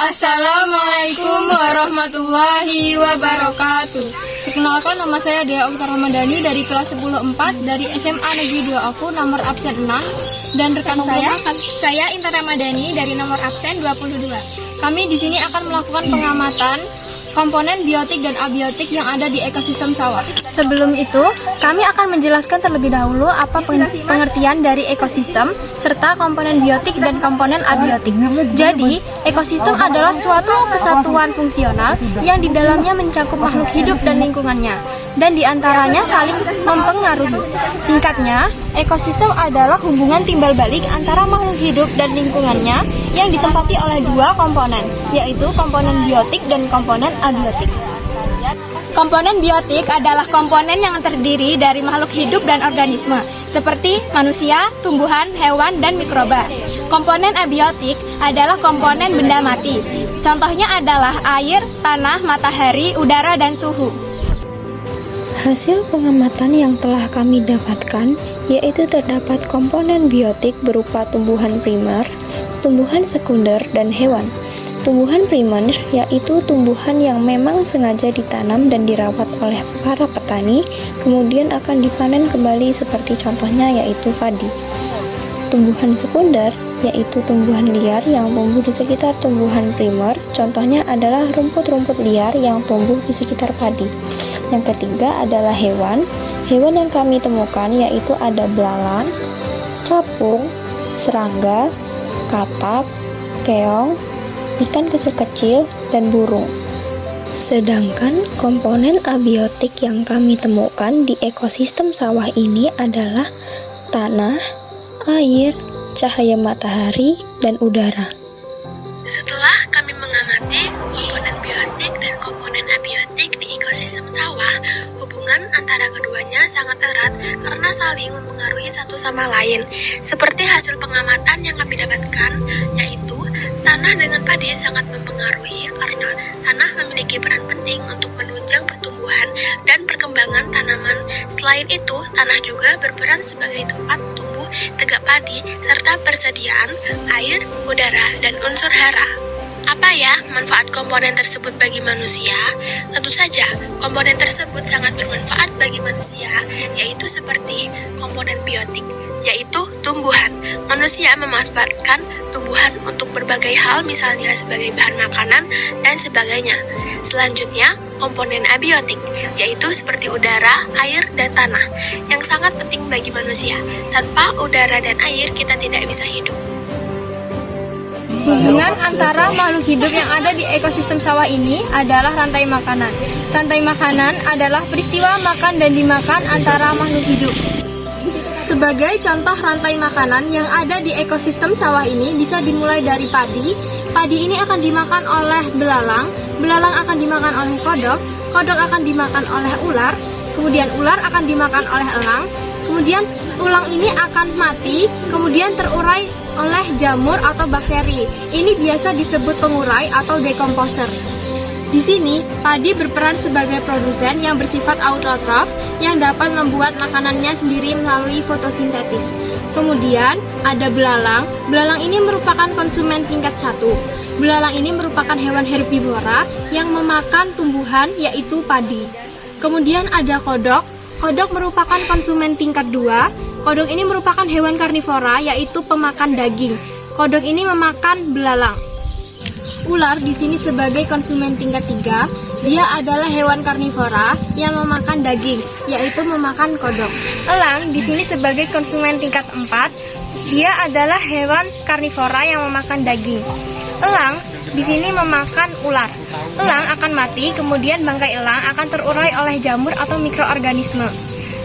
Assalamualaikum warahmatullahi wabarakatuh. Perkenalkan, nama saya Dea Oktar Ramadhani dari kelas 10-4 dari SMA Negeri 2 Aku, nomor absen 6. Dan rekan saya Intan Ramadhani dari nomor absen 22. Kami di sini akan melakukan pengamatan komponen biotik dan abiotik yang ada di ekosistem sawah. Sebelum itu, kami akan menjelaskan terlebih dahulu apa pengertian dari ekosistem serta komponen biotik dan komponen abiotik. Jadi, ekosistem adalah suatu kesatuan fungsional yang di dalamnya mencakup makhluk hidup dan lingkungannya, dan diantaranya saling mempengaruhi. Singkatnya, ekosistem adalah hubungan timbal balik antara makhluk hidup dan lingkungannya yang ditempati oleh dua komponen, yaitu komponen biotik dan komponen abiotik. Komponen biotik adalah komponen yang terdiri dari makhluk hidup dan organisme, seperti manusia, tumbuhan, hewan, dan mikroba. Komponen abiotik adalah komponen benda mati. Contohnya adalah air, tanah, matahari, udara, dan suhu. Hasil pengamatan yang telah kami dapatkan yaitu terdapat komponen biotik berupa tumbuhan primer, tumbuhan sekunder, dan hewan. Tumbuhan primer yaitu tumbuhan yang memang sengaja ditanam dan dirawat oleh para petani, kemudian akan dipanen kembali seperti contohnya yaitu padi. Tumbuhan sekunder yaitu tumbuhan liar yang tumbuh di sekitar tumbuhan primer, contohnya adalah rumput-rumput liar yang tumbuh di sekitar padi. Yang ketiga adalah hewan. Hewan yang kami temukan yaitu ada belalang, capung, serangga, katak, keong, ikan kecil-kecil, dan burung. Sedangkan komponen abiotik yang kami temukan di ekosistem sawah ini adalah tanah, air, cahaya matahari, dan udara. Setelah kami mengamati komponen biotik dan komponen abiotik di ekosistem sawah, hubungan antara keduanya sangat erat karena saling mempengaruhi satu sama lain. Seperti hasil pengamatan yang kami dapatkan, yaitu tanah dengan padi sangat mempengaruhi karena tanah memiliki peran penting untuk menunjang pertumbuhan dan perkembangan tanaman. Selain itu, tanah juga berperan sebagai tempat tumbuh tegak padi serta persediaan air, udara, dan unsur hara. Apa ya manfaat komponen tersebut bagi manusia? Tentu saja, komponen tersebut sangat bermanfaat bagi manusia, yaitu seperti komponen biotik, yaitu tumbuhan. Manusia memanfaatkan tumbuhan untuk berbagai hal, misalnya sebagai bahan makanan dan sebagainya. Selanjutnya, komponen abiotik, yaitu seperti udara, air, dan tanah, yang sangat penting bagi manusia. Tanpa udara dan air, kita tidak bisa hidup. Hubungan antara makhluk hidup yang ada di ekosistem sawah ini adalah rantai makanan. Rantai makanan adalah peristiwa makan dan dimakan antara makhluk hidup. Sebagai contoh rantai makanan yang ada di ekosistem sawah ini bisa dimulai dari padi. Padi ini akan dimakan oleh belalang, belalang akan dimakan oleh kodok, kodok akan dimakan oleh ular, kemudian ular akan dimakan oleh elang, kemudian tulang ini akan mati, kemudian terurai oleh jamur atau bakteri. Ini biasa disebut pengurai atau dekomposer. Di sini, padi berperan sebagai produsen yang bersifat autotrof yang dapat membuat makanannya sendiri melalui fotosintesis. Kemudian, ada belalang. Belalang ini merupakan konsumen tingkat 1. Belalang ini merupakan hewan herbivora yang memakan tumbuhan, yaitu padi. Kemudian ada kodok. Kodok merupakan konsumen tingkat 2. Kodok ini merupakan hewan karnivora, yaitu pemakan daging. Kodok ini memakan belalang. Ular di sini sebagai konsumen tingkat 3. Dia adalah hewan karnivora yang memakan daging, yaitu memakan kodok. Elang di sini sebagai konsumen tingkat 4. Dia adalah hewan karnivora yang memakan daging. Elang di sini memakan ular. Elang akan mati, kemudian bangkai elang akan terurai oleh jamur atau mikroorganisme.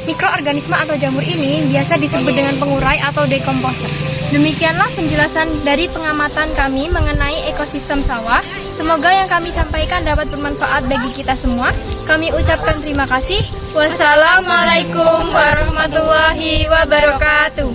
Mikroorganisme atau jamur ini biasa disebut dengan pengurai atau dekomposer. Demikianlah penjelasan dari pengamatan kami mengenai ekosistem sawah. Semoga yang kami sampaikan dapat bermanfaat bagi kita semua. Kami ucapkan terima kasih. Wassalamualaikum warahmatullahi wabarakatuh.